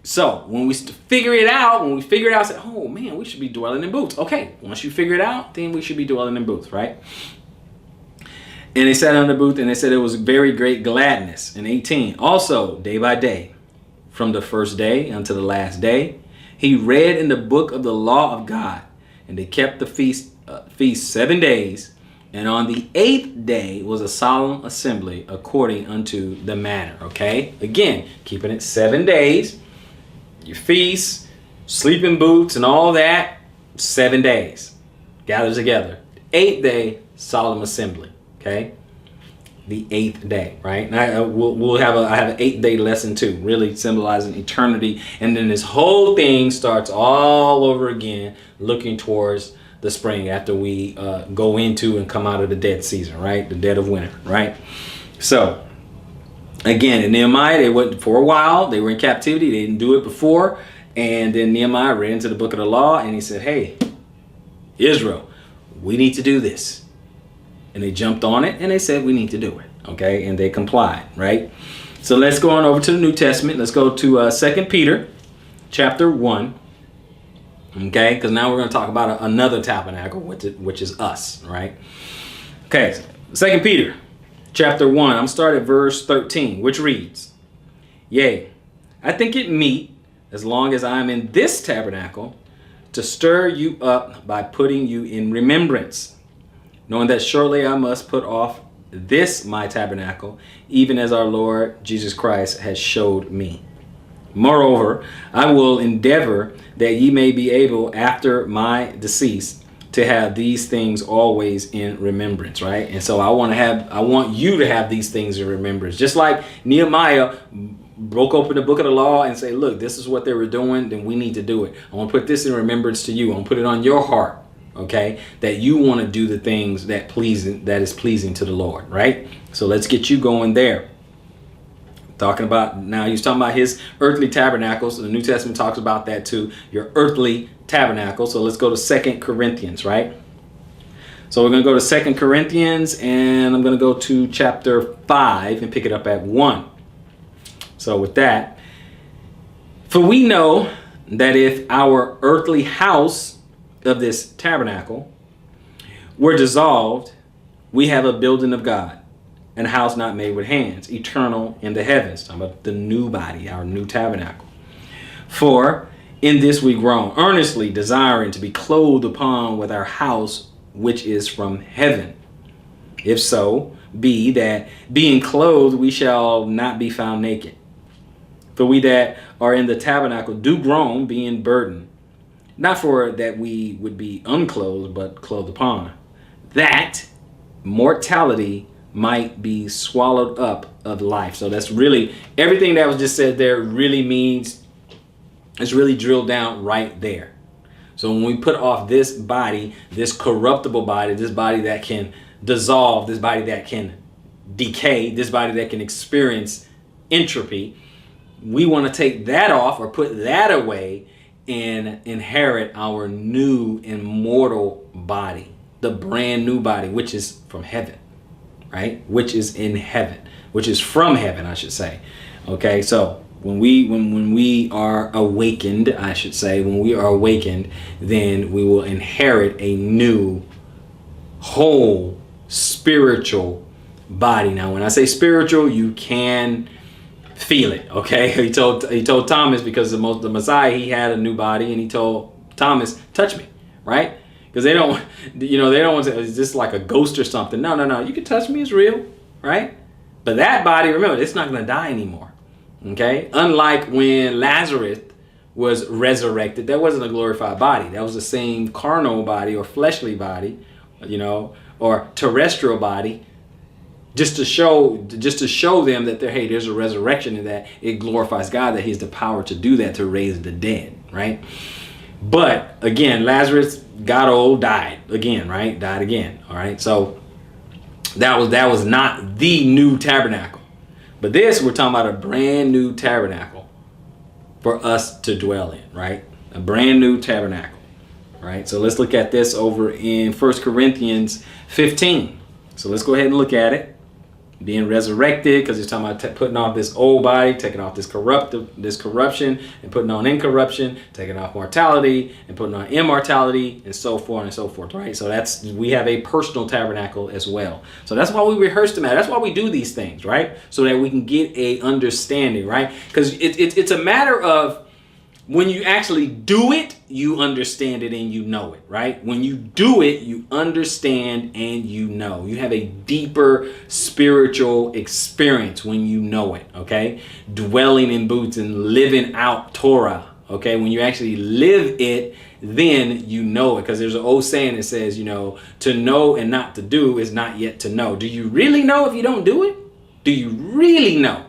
So when we figure it out, say, oh man, we should be dwelling in booths. Okay, once you figure it out, then we should be dwelling in booths, right? And they sat on the booth, and they said it was very great gladness. In 18, also day by day, from the first day unto the last day, he read in the book of the law of God, and they kept the feast 7 days. And on the 8th day was a solemn assembly according unto the manner. Okay, again, keeping it 7 days, your feasts, sleeping booths, and all that. 7 days, gather together. 8th day, solemn assembly. Okay, the 8th day, right? And I have an 8th day lesson too, really symbolizing eternity. And then this whole thing starts all over again, looking towards the spring after we go into and come out of the dead season, right? The dead of winter, right? So again, in Nehemiah, they went for a while. They were in captivity. They didn't do it before. And then Nehemiah read into the book of the law, and he said, hey, Israel, we need to do this. And they jumped on it, and they said, we need to do it. Okay, and they complied, right? So let's go on over to the New Testament. Let's go to 2 Peter chapter 1. Okay, because now we're going to talk about another tabernacle, which is us, right? Okay, 2 Peter chapter 1. I'm starting at verse 13, which reads, yea, I think it meet, as long as I am in this tabernacle, to stir you up by putting you in remembrance, knowing that shortly I must put off this my tabernacle, even as our Lord Jesus Christ has showed me. Moreover, I will endeavor that ye may be able after my decease to have these things always in remembrance, right? And so I want you to have these things in remembrance. Just like Nehemiah broke open the book of the law and say, look, this is what they were doing, then we need to do it. I want to put this in remembrance to you. I want to put it on your heart. Okay, that you want to do the things that is pleasing to the Lord, right? So let's get you going there. Now he's talking about his earthly tabernacles. The New Testament talks about that too, your earthly tabernacle. So let's go to 2 Corinthians, right? So we're going to go to 2 Corinthians, and I'm going to go to chapter 5 and pick it up at 1. So with that, for we know that if our earthly house of this tabernacle were dissolved, we have a building of God, and a house not made with hands, eternal in the heavens. Talking about the new body, our new tabernacle. For in this we groan, earnestly desiring to be clothed upon with our house which is from heaven. If so be that being clothed we shall not be found naked. For we that are in the tabernacle do groan, being burdened, not for that we would be unclothed, but clothed upon, that mortality might be swallowed up of life. So that's really everything that was just said there really means, it's really drilled down right there. So when we put off this body, this corruptible body, this body that can dissolve, this body that can decay, this body that can experience entropy, we want to take that off or put that away and inherit our new immortal body, the brand new body, which is from heaven, right? Which is in heaven, which is from heaven, I should say. Okay, so when we are awakened, I should say, when we are awakened, then we will inherit a new, whole, spiritual body. Now, when I say spiritual, you can feel it. Okay, he told Thomas, because the Messiah, he had a new body, and he told Thomas, touch me, right? Because they don't want to, is this like a ghost or something? No, you can touch me, it's real, right? But that body, remember, it's not going to die anymore. Okay, unlike when Lazarus was resurrected, that wasn't a glorified body. That was the same carnal body or fleshly body, or terrestrial body, just to show them that there's a resurrection, and that it glorifies God, that He has the power to do that, to raise the dead, right? But again, Lazarus got old, died again, right? Died again. All right, so that was not the new tabernacle. But this, we're talking about a brand new tabernacle for us to dwell in, right? A brand new tabernacle, right? So let's look at this over in 1 Corinthians 15. So let's go ahead and look at it. Being resurrected, because he's talking about putting off this old body, taking off this corruption, and putting on incorruption, taking off mortality, and putting on immortality, and so forth and so forth, right? So we have a personal tabernacle as well. So that's why we rehearse them. That's why we do these things, right? So that we can get a understanding, right? Because it's a matter of, when you actually do it, you understand it and you know it, right? When you do it, you understand and you know. You have a deeper spiritual experience when you know it, okay? Dwelling in boots and living out Torah, okay? When you actually live it, then you know it. Because there's an old saying that says, to know and not to do is not yet to know. Do you really know if you don't do it? Do you really know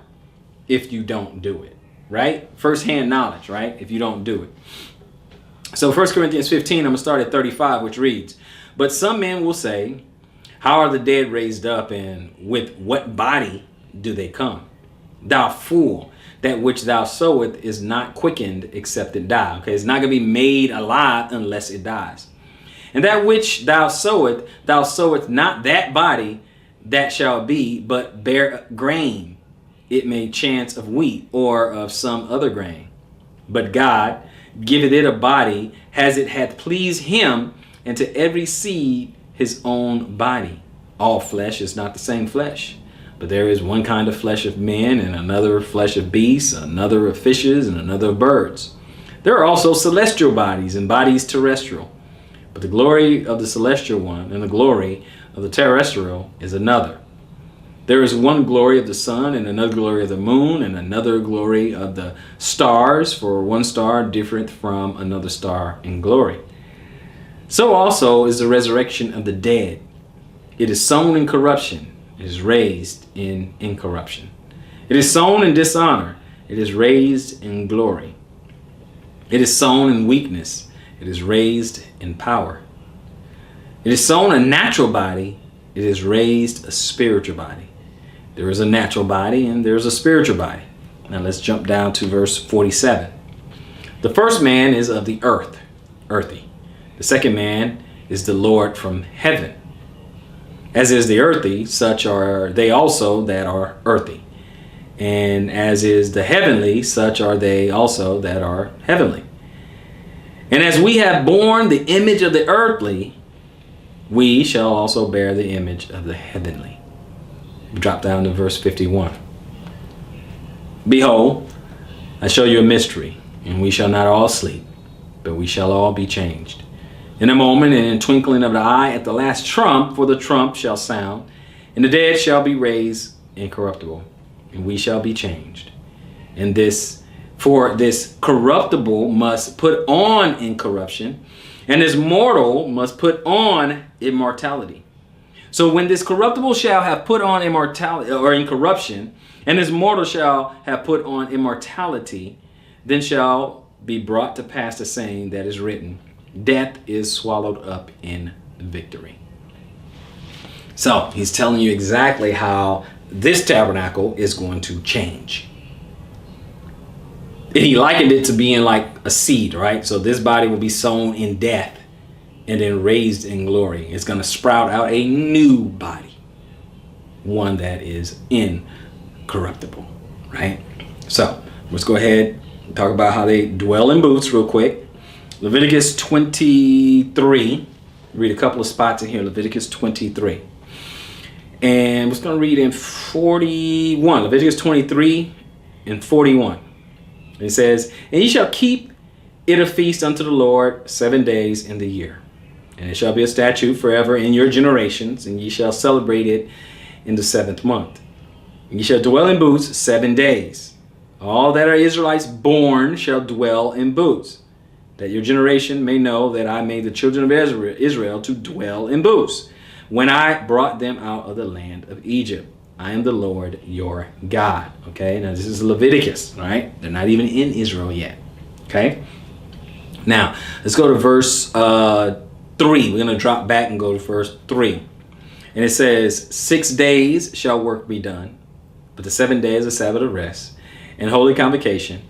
if you don't do it? Right? First-hand knowledge, right? If you don't do it. So 1 Corinthians 15, I'm going to start at 35, which reads, "But some men will say, how are the dead raised up, and with what body do they come? Thou fool, that which thou sowest is not quickened except it die." Okay, it's not going to be made alive unless it dies. "And that which thou sowest not that body that shall be, but bear grain. It may chance of wheat or of some other grain. But God giveth it a body as it hath pleased Him, and to every seed his own body. All flesh is not the same flesh, but there is one kind of flesh of men, and another flesh of beasts, another of fishes, and another of birds. There are also celestial bodies and bodies terrestrial, but the glory of the celestial one and the glory of the terrestrial is another. There is one glory of the sun, and another glory of the moon, and another glory of the stars, for one star different from another star in glory. So also is the resurrection of the dead. It is sown in corruption, it is raised in incorruption. It is sown in dishonor, it is raised in glory. It is sown in weakness, it is raised in power. It is sown a natural body, it is raised a spiritual body. There is a natural body and there is a spiritual body. Now let's jump down to verse 47. The first man is of the earth, earthy. The second man is the Lord from heaven. As is the earthy, such are they also that are earthy. And as is the heavenly, such are they also that are heavenly. And as we have borne the image of the earthly, we shall also bear the image of the heavenly. Drop down to verse 51. Behold, I show you a mystery, and we shall not all sleep, but we shall all be changed. In a moment, and in twinkling of the eye, at the last trump, for the trump shall sound, and the dead shall be raised incorruptible, and we shall be changed. And this corruptible must put on incorruption, and this mortal must put on immortality. So when this corruptible shall have put on immortality or incorruption, and this mortal shall have put on immortality, then shall be brought to pass the saying that is written, Death is swallowed up in victory. So he's telling you exactly how this tabernacle is going to change. And he likened it to being like a seed, right? So this body will be sown in death and then raised in glory. It's going to sprout out a new body, one that is incorruptible, right? So let's go ahead and talk about how they dwell in booths real quick. Leviticus 23. Read a couple of spots in here. Leviticus 23. And we're going to read in 41. Leviticus 23 and 41. It says, and ye shall keep it a feast unto the Lord 7 days in the year. And it shall be a statute forever in your generations, and ye shall celebrate it in the 7th month. And ye shall dwell in booths 7 days. All that are Israelites born shall dwell in booths, that your generation may know that I made the children of Israel to dwell in booths, when I brought them out of the land of Egypt. I am the Lord your God. Okay, now this is Leviticus, right? They're not even in Israel yet. Okay, now let's go to verse 3. We're going to drop back and go to verse 3. And it says, 6 days shall work be done, but the 7th day is a Sabbath of rest and holy convocation,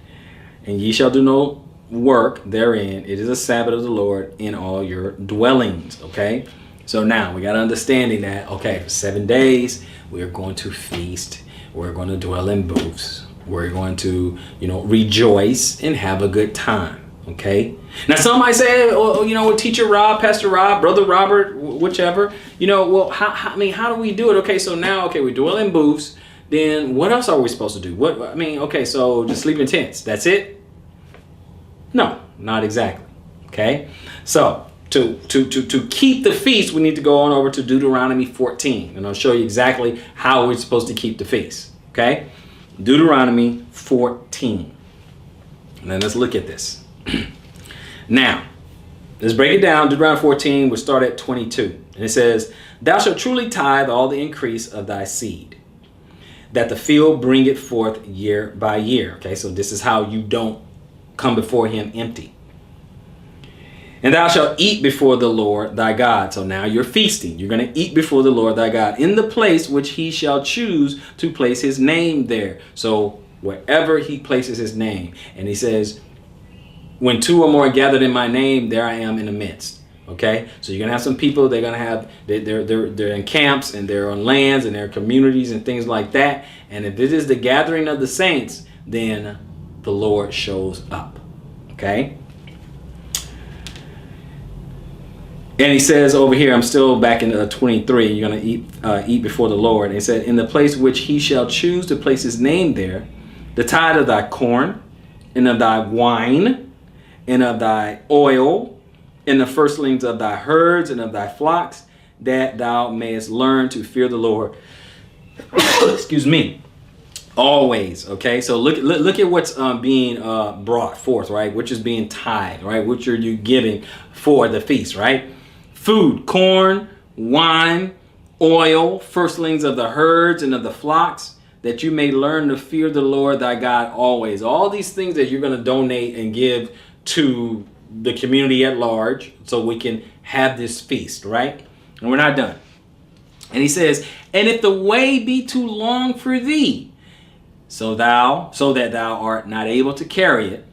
and ye shall do no work therein. It is a Sabbath of the Lord in all your dwellings. Okay, so now we got understanding that, okay, for 7 days, we're going to feast. We're going to dwell in booths. We're going to, rejoice and have a good time. Okay. Now, some might say, well, Teacher Rob, Pastor Rob, Brother Robert, whichever, well, how do we do it? Okay. So now, we dwell in booths. Then what else are we supposed to do? So just sleep in tents. That's it? No, not exactly. Okay. So to keep the feast, we need to go on over to Deuteronomy 14. And I'll show you exactly how we're supposed to keep the feast. Okay. Deuteronomy 14. And then let's look at this. Now, let's break it down. Deuteronomy 14, we'll start at 22. And it says, thou shalt truly tithe all the increase of thy seed, that the field bring it forth year by year. Okay, so this is how you don't come before him empty. And thou shalt eat before the Lord thy God. So now you're feasting. You're going to eat before the Lord thy God in the place which he shall choose to place his name there. So wherever he places his name. And he says, when 2 or more are gathered in my name, there I am in the midst. Okay, so you're gonna have some people. They're gonna have they're in camps, and they're on lands, and they're communities and things like that. And if it is the gathering of the saints, then the Lord shows up. Okay. And he says over here, I'm still back in 23. You're gonna eat before the Lord. And he said, in the place which he shall choose to place his name there, the tithe of thy corn, and of thy wine, and of thy oil, and the firstlings of thy herds and of thy flocks, that thou mayest learn to fear the Lord. Excuse me. Always. Okay. So look at what's being brought forth, right? Which is being tithed, right? Which are you giving for the feast, right? Food, corn, wine, oil, firstlings of the herds and of the flocks, that you may learn to fear the Lord thy God always. All these things that you're going to donate and give to the community at large, so we can have this feast, right? And we're not done. And he says, and if the way be too long for thee, so that thou art not able to carry it,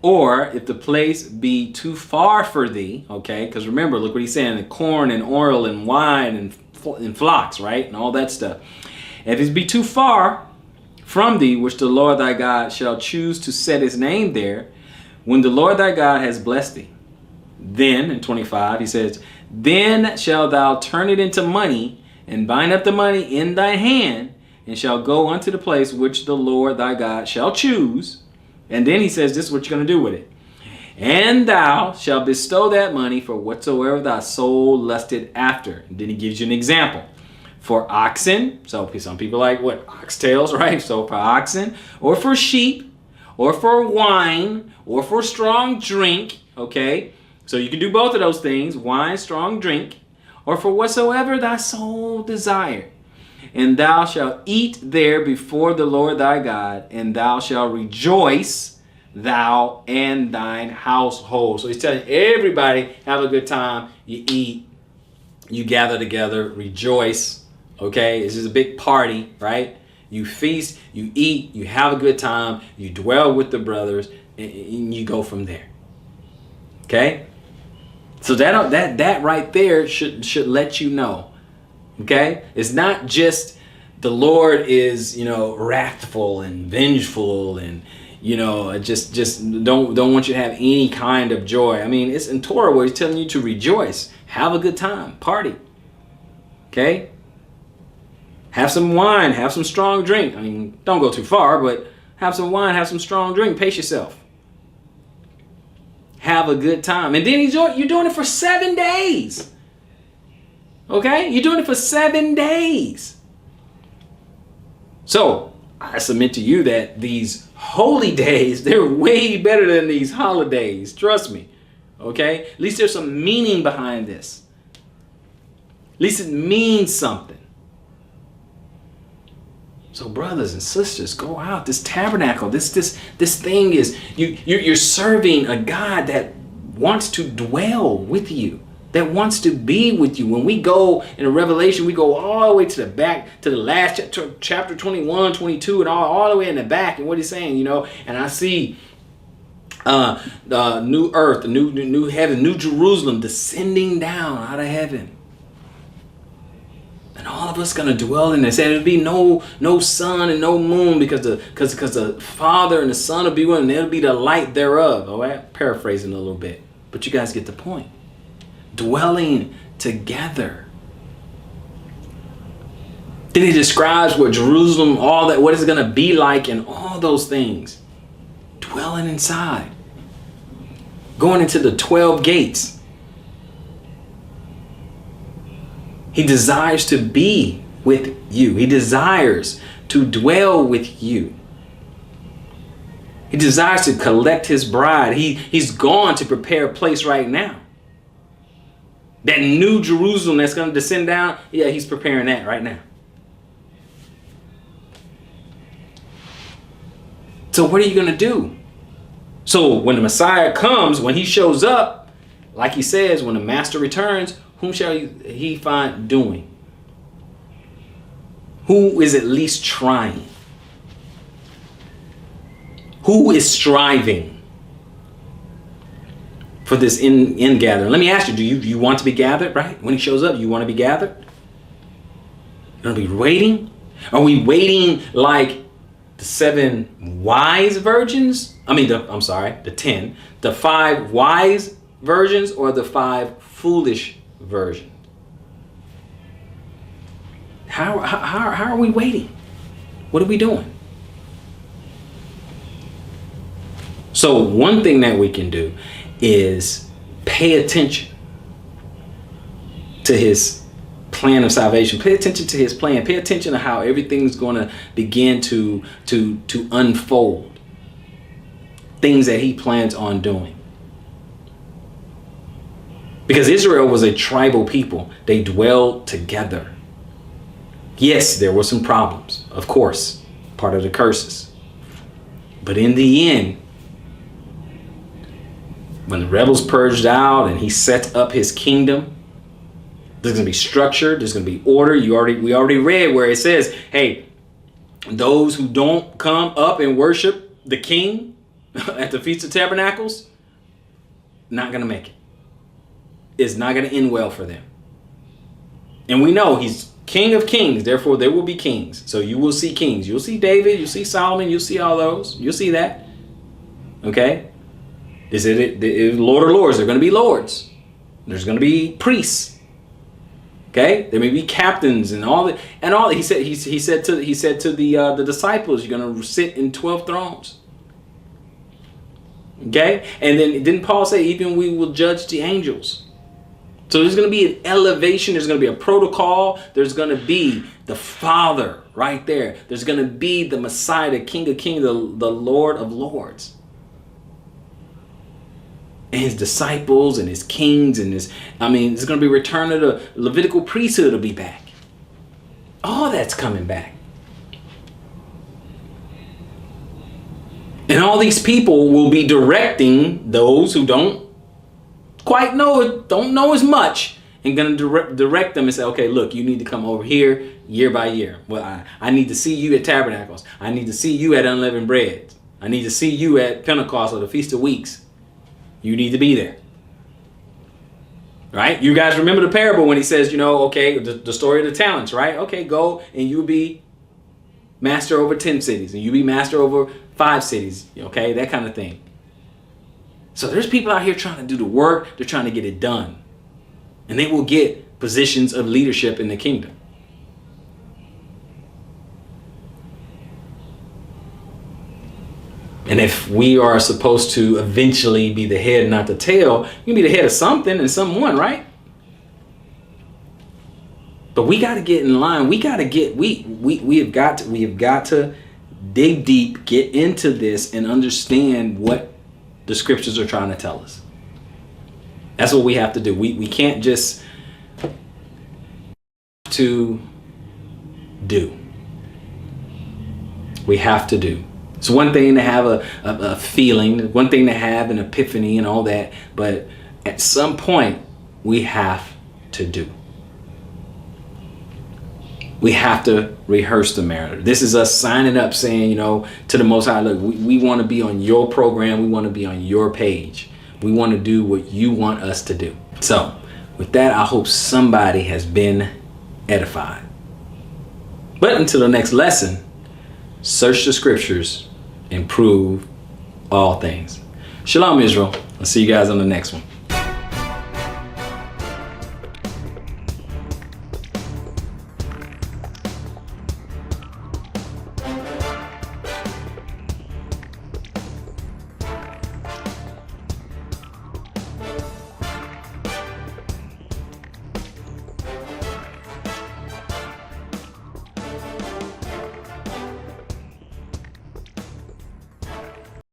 or if the place be too far for thee, okay? Because remember, look what he's saying: the corn and oil and wine and flocks, right? And all that stuff. If it be too far from thee, which the Lord thy God shall choose to set his name there, when the Lord thy God has blessed thee, then, in 25, he says, then shalt thou turn it into money, and bind up the money in thy hand, and shall go unto the place which the Lord thy God shall choose. And then he says, this is what you're going to do with it. And thou shalt bestow that money for whatsoever thy soul lusted after. And then he gives you an example. For oxen, so some people like what? Oxtails, right? So for oxen, or for sheep, or for wine, or for strong drink, okay? So you can do both of those things, wine, strong drink, or for whatsoever thy soul desire. And thou shalt eat there before the Lord thy God, and thou shalt rejoice thou and thine household. So he's telling everybody, have a good time. You eat, you gather together, rejoice. Okay, this is a big party, right? You feast, you eat, you have a good time, you dwell with the brothers, and you go from there. Okay, so that right there should let you know. Okay, it's not just the Lord is wrathful and vengeful and just don't want you to have any kind of joy. I mean, it's in Torah where he's telling you to rejoice, have a good time, party. Okay. Have some wine, have some strong drink. I mean, don't go too far, but have some wine, have some strong drink. Pace yourself. Have a good time. And then you're doing it for 7 days. Okay? You're doing it for 7 days. So, I submit to you that these holy days, they're way better than these holidays. Trust me. Okay? At least there's some meaning behind this. At least it means something. So brothers and sisters, go out. This tabernacle, this thing is, you're serving a God that wants to dwell with you, that wants to be with you. When we go in Revelation, we go all the way to the back, to the last chapter 21, 22, and all the way in the back. And what he's saying, and I see the new earth, the new heaven, new Jerusalem descending down out of heaven. And all of us gonna dwell in this. And there'll be no sun and no moon because the Father and the Son will be with them. They'll be the light thereof. All right, paraphrasing a little bit, but you guys get the point. Dwelling together. Then he describes what Jerusalem, all that, what it's gonna be like, and all those things. Dwelling inside. Going into the 12 gates. He desires to be with you. He desires to dwell with you. He desires to collect his bride. He's gone to prepare a place right now. That new Jerusalem that's going to descend down, yeah, he's preparing that right now. So what are you going to do? So when the Messiah comes, when he shows up, like he says, when the master returns, whom shall he find doing? Who is at least trying? Who is striving for this in gathering? Let me ask you, do you want to be gathered, right? When he shows up, you want to be gathered? You're going to be waiting? Are we waiting like the 7 wise virgins? The 10. The 5 wise virgins or the 5 foolish version? How are we waiting? What are we doing? So one thing that we can do is pay attention to his plan of salvation. Pay attention to his plan. Pay attention to how everything's going to begin to unfold. Things that he plans on doing. Because Israel was a tribal people. They dwelled together. Yes, there were some problems, of course, part of the curses. But in the end, when the rebels purged out and he set up his kingdom, there's going to be structure, there's going to be order. We already read where it says, hey, those who don't come up and worship the king at the Feast of Tabernacles, not going to make it. It's not going to end well for them. And we know he's King of kings, therefore there will be kings. So you will see kings. You'll see David, you'll see Solomon, you'll see all those. You'll see that. Okay? Is it Lord of Lords? They're going to be lords. There's going to be priests. Okay? There may be captains and all that. And all that. He said to the disciples, you're going to sit in 12 thrones. Okay? And then didn't Paul say even we will judge the angels? So there's going to be an elevation. There's going to be a protocol. There's going to be the Father right there. There's going to be the Messiah, the King of Kings, the Lord of Lords. And his disciples and his kings and it's going to be return of the Levitical priesthood will be back. All that's coming back. And all these people will be directing those who don't quite know it, don't know as much, and going to direct them and say, okay, look, you need to come over here year by year. Well, I need to see you at Tabernacles. I need to see you at Unleavened Bread. I need to see you at Pentecost or the Feast of Weeks. You need to be there. Right? You guys remember the parable when he says, okay, the story of the talents, right? Okay, go and you be master over 10 cities and you be master over 5 cities. Okay, that kind of thing. So there's people out here trying to do the work. They're trying to get it done. And they will get positions of leadership in the kingdom. And if we are supposed to eventually be the head, not the tail, you can be the head of something and someone, right? But we got to get in line. We got to get, we have got to dig deep, get into this and understand what the scriptures are trying to tell us. That's what we have to do. We can't just to do. We have to do. It's one thing to have a feeling, one thing to have an epiphany and all that, but at some point we have to do. We have to rehearse the matter. This is us signing up saying, to the Most High, look, we want to be on your program. We want to be on your page. We want to do what you want us to do. So with that, I hope somebody has been edified. But until the next lesson, search the scriptures and prove all things. Shalom, Israel. I'll see you guys on the next one.